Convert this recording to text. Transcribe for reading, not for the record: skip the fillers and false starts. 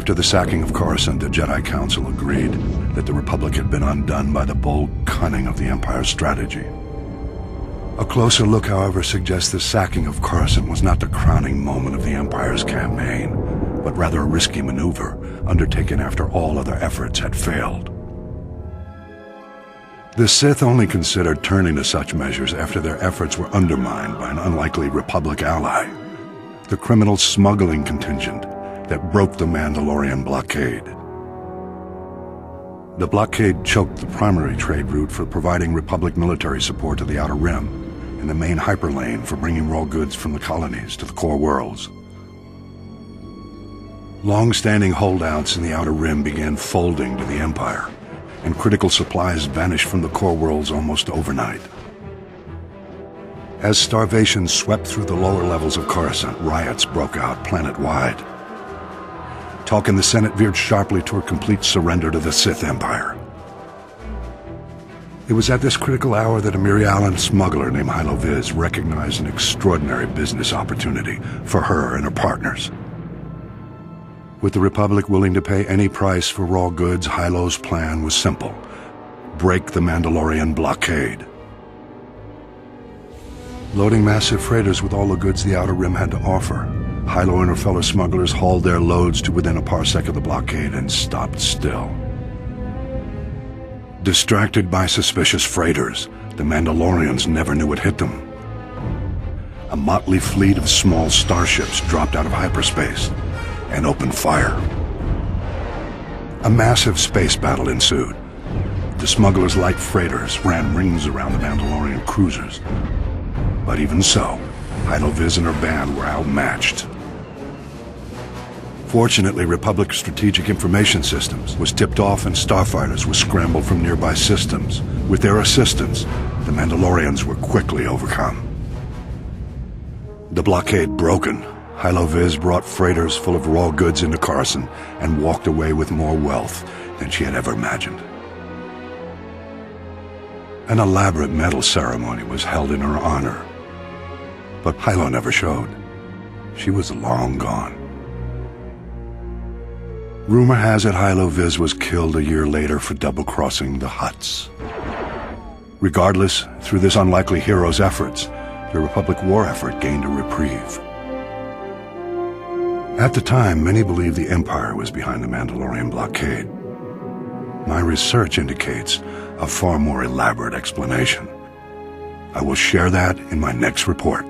After the sacking of Coruscant, the Jedi Council agreed that the Republic had been undone by the bold cunning of the Empire's strategy. A closer look, however, suggests the sacking of Coruscant was not the crowning moment of the Empire's campaign, but rather a risky maneuver undertaken after all other efforts had failed. The Sith only considered turning to such measures after their efforts were undermined by an unlikely Republic ally, the criminal smuggling contingent that broke the Mandalorian blockade. The blockade choked the primary trade route for providing Republic military support to the Outer Rim, and the main hyperlane for bringing raw goods from the colonies to the core worlds. Long-standing holdouts in the Outer Rim began folding to the Empire, and critical supplies vanished from the core worlds almost overnight. As starvation swept through the lower levels of Coruscant, riots broke out planet-wide. Talk in the Senate veered sharply toward complete surrender to the Sith Empire. It was at this critical hour that a Mirialan smuggler named Hylo Viz recognized an extraordinary business opportunity for her and her partners. With the Republic willing to pay any price for raw goods, Hylo's plan was simple: break the Mandalorian blockade. Loading massive freighters with all the goods the Outer Rim had to offer, Hylo and her fellow smugglers hauled their loads to within a parsec of the blockade and stopped still. Distracted by suspicious freighters, the Mandalorians never knew what hit them. A motley fleet of small starships dropped out of hyperspace and opened fire. A massive space battle ensued. The smugglers' light freighters ran rings around the Mandalorian cruisers. But even so, Hylo Viz and her band were outmatched. Fortunately, Republic Strategic Information Systems was tipped off and starfighters were scrambled from nearby systems. With their assistance, the Mandalorians were quickly overcome. The blockade broken, Hylo Viz brought freighters full of raw goods into Coruscant and walked away with more wealth than she had ever imagined. An elaborate medal ceremony was held in her honor, but Hylo never showed. She was long gone. Rumor has it Hylo Viz was killed a year later for double-crossing the Hutts. Regardless, through this unlikely hero's efforts, the Republic war effort gained a reprieve. At the time, many believed the Empire was behind the Mandalorian blockade. My research indicates a far more elaborate explanation. I will share that in my next report.